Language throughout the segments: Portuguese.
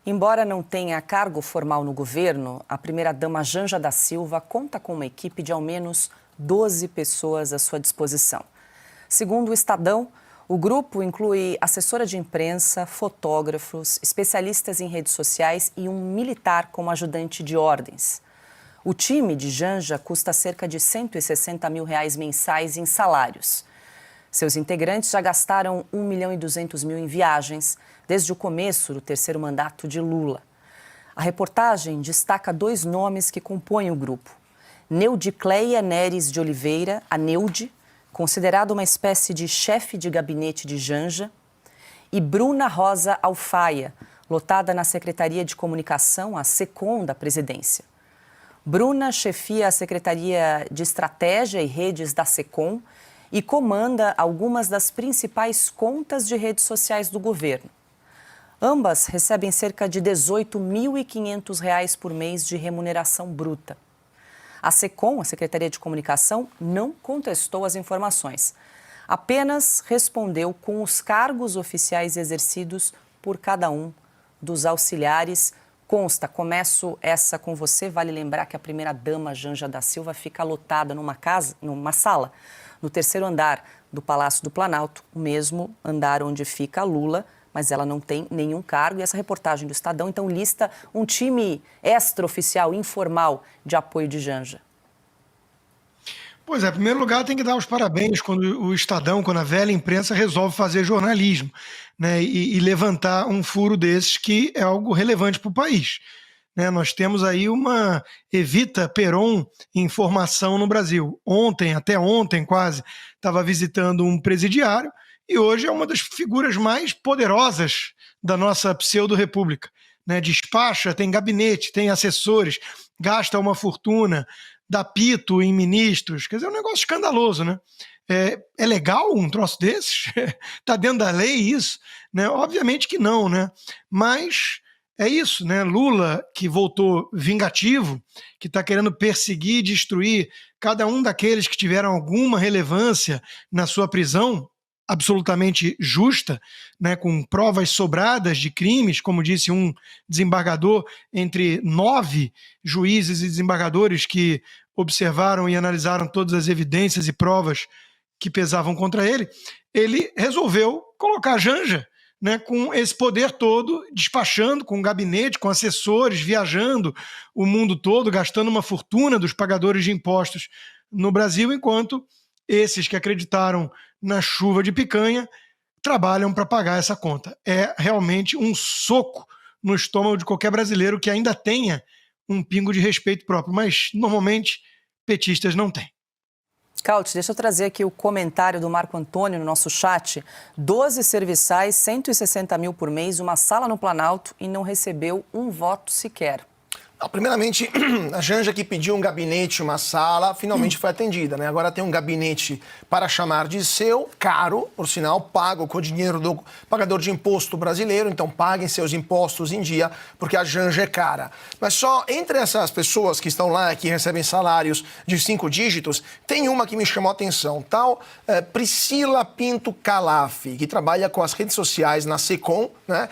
Embora não tenha cargo formal no governo, a primeira-dama Janja da Silva conta com uma equipe de ao menos 12 pessoas à sua disposição. Segundo o Estadão, o grupo inclui assessora de imprensa, fotógrafos, especialistas em redes sociais e um militar como ajudante de ordens. O time de Janja custa cerca de R$160 mil mensais em salários. Seus integrantes já gastaram 1.200.000 em viagens desde o começo do terceiro mandato de Lula. A reportagem destaca 2 nomes que compõem o grupo. Neudicleia Neres de Oliveira, a Neude, considerada uma espécie de chefe de gabinete de Janja, e Bruna Rosa Alfaia, lotada na Secretaria de Comunicação, a SECOM da presidência. Bruna chefia a Secretaria de Estratégia e Redes da SECOM e comanda algumas das principais contas de redes sociais do governo. Ambas recebem cerca de R$18.500 por mês de remuneração bruta. A SECOM, a Secretaria de Comunicação, não contestou as informações. Apenas respondeu com os cargos oficiais exercidos por cada um dos auxiliares. Consta, começo essa com você, vale lembrar que a primeira-dama Janja da Silva fica lotada numa sala, no terceiro andar do Palácio do Planalto, o mesmo andar onde fica Lula, mas ela não tem nenhum cargo. E essa reportagem do Estadão, então, lista um time extraoficial, informal, de apoio de Janja. Pois é, em primeiro lugar, tem que dar os parabéns quando o Estadão, quando a velha imprensa resolve fazer jornalismo, né, e levantar um furo desses que é algo relevante para o país. Né, nós temos aí uma Evita Peron em formação no Brasil. Até ontem quase, estava visitando um presidiário e hoje é uma das figuras mais poderosas da nossa pseudo-república. Né, despacha, tem gabinete, tem assessores, gasta uma fortuna, dá pito em ministros. Quer dizer, é um negócio escandaloso, né? É legal um troço desses? Está dentro da lei isso? Né? Obviamente que não, né? Mas é isso, né? Lula, que voltou vingativo, que está querendo perseguir e destruir cada um daqueles que tiveram alguma relevância na sua prisão, absolutamente justa, né, com provas sobradas de crimes, como disse um desembargador, entre 9 juízes e desembargadores que observaram e analisaram todas as evidências e provas que pesavam contra ele, ele resolveu colocar a Janja, né, com esse poder todo, despachando com um gabinete, com assessores, viajando o mundo todo, gastando uma fortuna dos pagadores de impostos no Brasil, enquanto esses que acreditaram na chuva de picanha trabalham para pagar essa conta. É realmente um soco no estômago de qualquer brasileiro que ainda tenha um pingo de respeito próprio, mas normalmente petistas não têm. Caute, deixa eu trazer aqui o comentário do Marco Antônio no nosso chat. 12 serviçais, 160 mil por mês, uma sala no Planalto e não recebeu um voto sequer. Primeiramente, a Janja que pediu um gabinete, uma sala, finalmente foi atendida, né? Agora tem um gabinete para chamar de seu, caro, por sinal, pago com o dinheiro do pagador de imposto brasileiro, então paguem seus impostos em dia, porque a Janja é cara. Mas só entre essas pessoas que estão lá, que recebem salários de 5 dígitos, tem uma que me chamou a atenção, tal Priscila Pinto Calaf, que trabalha com as redes sociais na SECOM, né?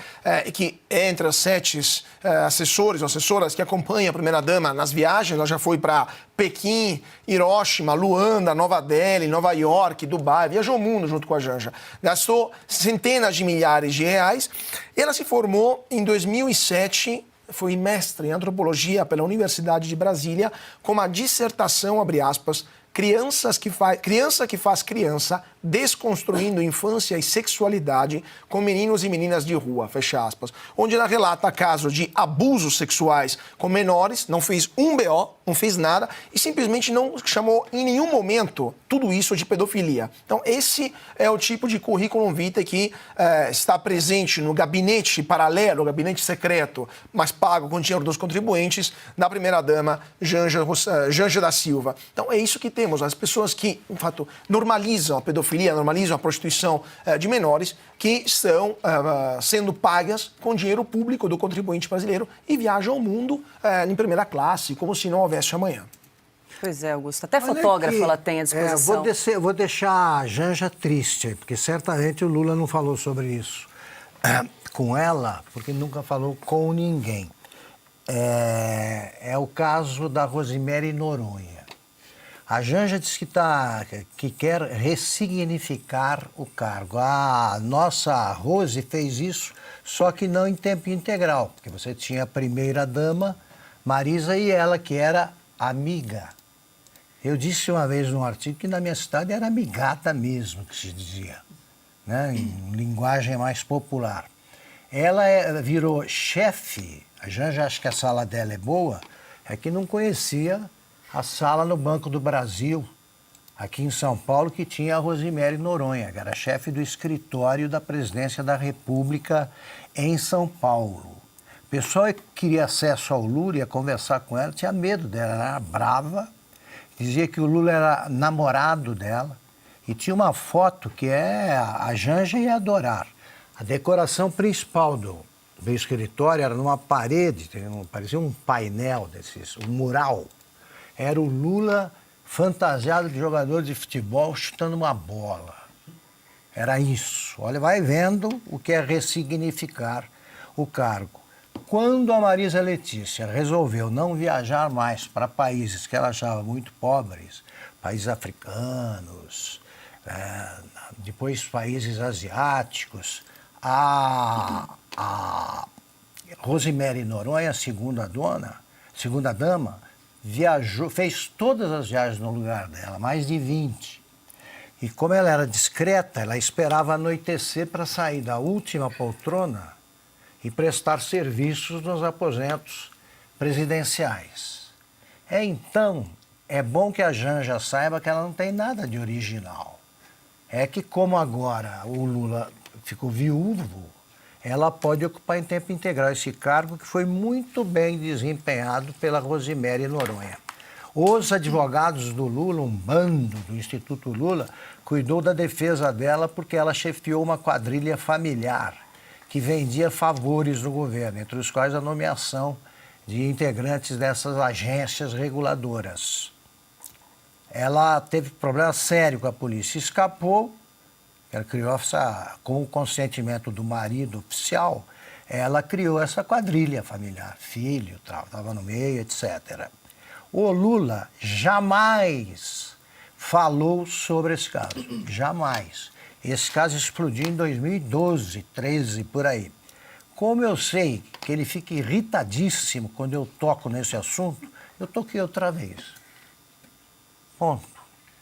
Que é entre as 7 assessores ou assessoras que acompanha a primeira-dama nas viagens. Ela já foi para Pequim, Hiroshima, Luanda, Nova Delhi, Nova York, Dubai, viajou o mundo junto com a Janja. Gastou centenas de milhares de reais. Ela se formou em 2007, foi mestre em antropologia pela Universidade de Brasília, com uma dissertação, abre aspas, criança que faz criança, desconstruindo infância e sexualidade com meninos e meninas de rua, fecha aspas. Onde ela relata casos de abusos sexuais com menores, não fez um BO, não fez nada e simplesmente não chamou em nenhum momento tudo isso de pedofilia. Então esse é o tipo de currículo vitae que está presente no gabinete paralelo, gabinete secreto, mas pago com dinheiro dos contribuintes, da primeira-dama Janja da Silva. Então é isso que temos. As pessoas que, de fato, normalizam a pedofilia, normalizam a prostituição de menores, que estão sendo pagas com dinheiro público do contribuinte brasileiro e viajam ao mundo em primeira classe, como se não houvesse amanhã. Pois é, Augusto. Até fotógrafo ela tem à disposição. Vou deixar a Janja triste, porque certamente o Lula não falou sobre isso. com ela porque nunca falou com ninguém. É o caso da Rosemary Noronha. A Janja disse que quer ressignificar o cargo. A nossa Rose fez isso, só que não em tempo integral, porque você tinha a primeira-dama, Marisa, e ela, que era amiga. Eu disse uma vez num artigo que na minha cidade era amigata mesmo, que se dizia, né? Em linguagem mais popular. Ela virou chefe, a Janja acha que a sala dela é boa, é que não conhecia a sala no Banco do Brasil, aqui em São Paulo, que tinha a Rosemary Noronha, que era chefe do escritório da Presidência da República em São Paulo. O pessoal que queria acesso ao Lula, ia conversar com ela, tinha medo dela, ela era brava, dizia que o Lula era namorado dela, e tinha uma foto que a Janja ia adorar. A decoração principal do escritório era numa parede, parecia um painel desses, um mural. Era o Lula fantasiado de jogador de futebol chutando uma bola. Era isso. Olha, vai vendo o que é ressignificar o cargo. Quando a Marisa Letícia resolveu não viajar mais para países que ela achava muito pobres, países africanos, depois países asiáticos, a Rosemary Noronha, segunda dama, viajou, fez todas as viagens no lugar dela, mais de 20. E como ela era discreta, ela esperava anoitecer para sair da última poltrona e prestar serviços nos aposentos presidenciais. Então, é bom que a Janja saiba que ela não tem nada de original. É que como agora o Lula ficou viúvo, ela pode ocupar em tempo integral esse cargo que foi muito bem desempenhado pela Rosemary Noronha. Os advogados do Lula, um bando do Instituto Lula, cuidou da defesa dela porque ela chefiou uma quadrilha familiar que vendia favores no governo, entre os quais a nomeação de integrantes dessas agências reguladoras. Ela teve problema sério com a polícia, escapou. Ela criou com o consentimento do marido oficial, ela criou essa quadrilha familiar, filho, estava no meio, etc. O Lula jamais falou sobre esse caso, jamais. Esse caso explodiu em 2012, 13, por aí. Como eu sei que ele fica irritadíssimo quando eu toco nesse assunto, eu toquei outra vez. Ponto.